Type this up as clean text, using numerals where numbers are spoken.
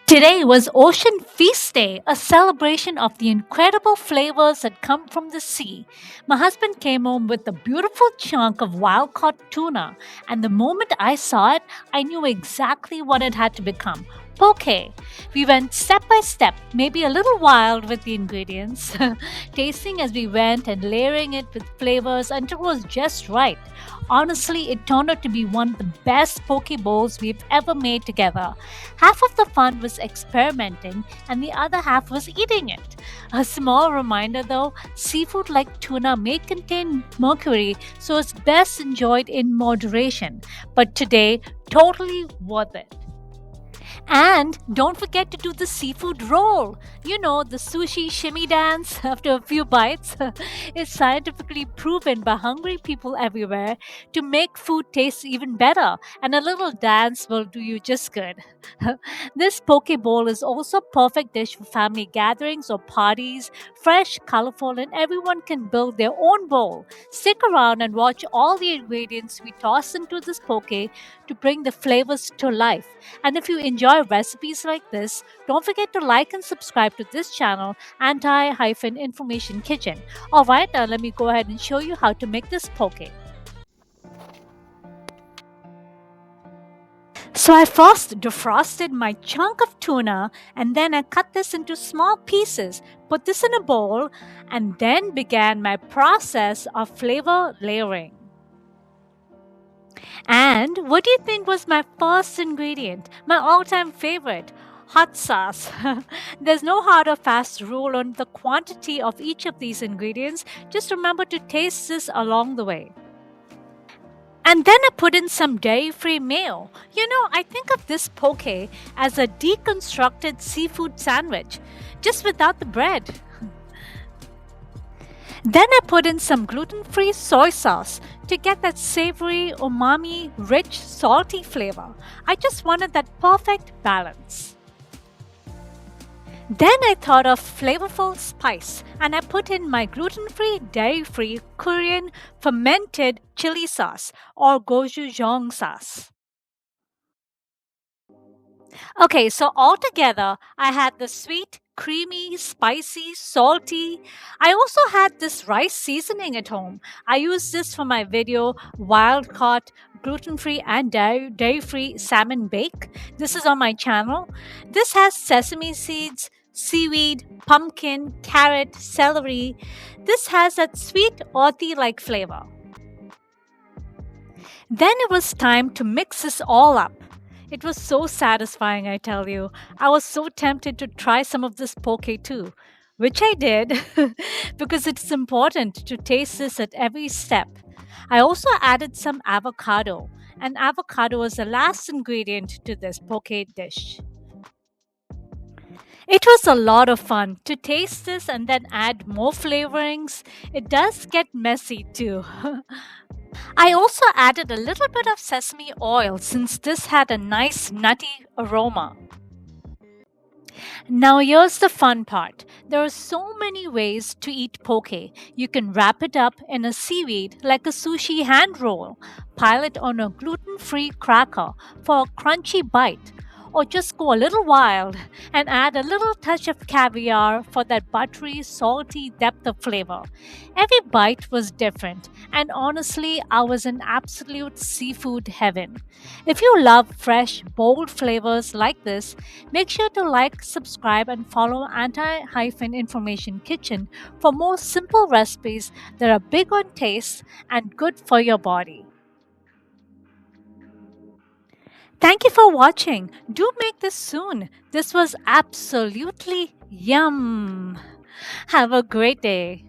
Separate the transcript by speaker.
Speaker 1: Today was Ocean Feast Day, a celebration of the incredible flavors that come from the sea. My husband came home with a beautiful chunk of wild caught tuna, and the moment I saw it, I knew exactly what it had to become. Poke. We went step by step, maybe a little wild with the ingredients, tasting as we went and layering it with flavors until it was just right. Honestly, it turned out to be one of the best poke bowls we've ever made together. Half of the fun was experimenting, and the other half was eating it. A small reminder though, seafood like tuna may contain mercury, so it's best enjoyed in moderation. But today, totally worth it. And don't forget to do the seafood roll. You know, the sushi shimmy dance after a few bites. It's scientifically proven by hungry people everywhere to make food taste even better, and a little dance will do you just good. This poke bowl is also a perfect dish for family gatherings or parties, fresh, colorful, and everyone can build their own bowl. Stick around and watch all the ingredients we toss into this poke to bring the flavors to life. And if you enjoy recipes like this, don't forget to like and subscribe to this channel, Anti-Inflammation Kitchen. Alright, now let me go ahead and show you how to make this poke. So I first defrosted my chunk of tuna, and then I cut this into small pieces, put this in a bowl, and then began my process of flavor layering. And what do you think was my first ingredient? My all time favorite, hot sauce. There's no hard or fast rule on the quantity of each of these ingredients. Just remember to taste this along the way. And then I put in some dairy free mayo. You know, I think of this poke as a deconstructed seafood sandwich, just without the bread. Then I put in some gluten-free soy sauce to get that savory, umami, rich, salty flavor. I just wanted that perfect balance. Then I thought of flavorful spice, and I put in my gluten-free, dairy-free Korean fermented chili sauce or gochujang sauce. Okay, so altogether, I had the sweet, creamy, spicy, salty. I also had this rice seasoning at home. I used this for my video Wild Caught Gluten Free and Dairy Free Salmon Bake. This is on my channel. This has sesame seeds, seaweed, pumpkin, carrot, celery. This has that sweet, earthy like flavor. Then it was time to mix this all up. It was so satisfying, I tell you. I was so tempted to try some of this poke too, which I did because it's important to taste this at every step. I also added some avocado, and avocado is the last ingredient to this poke dish. It was a lot of fun to taste this and then add more flavorings. It does get messy too. I also added a little bit of sesame oil since this had a nice nutty aroma. Now, here's the fun part. There are so many ways to eat poke. You can wrap it up in a seaweed like a sushi hand roll, pile it on a gluten free cracker for a crunchy bite, or just go a little wild and add a little touch of caviar for that buttery, salty depth of flavor. Every bite was different, and honestly, I was in absolute seafood heaven. If you love fresh, bold flavors like this, make sure to like, subscribe, and follow Anti-Inflammation Kitchen for more simple recipes that are big on taste and good for your body. Thank you for watching. Do make this soon. This was absolutely yum. Have a great day.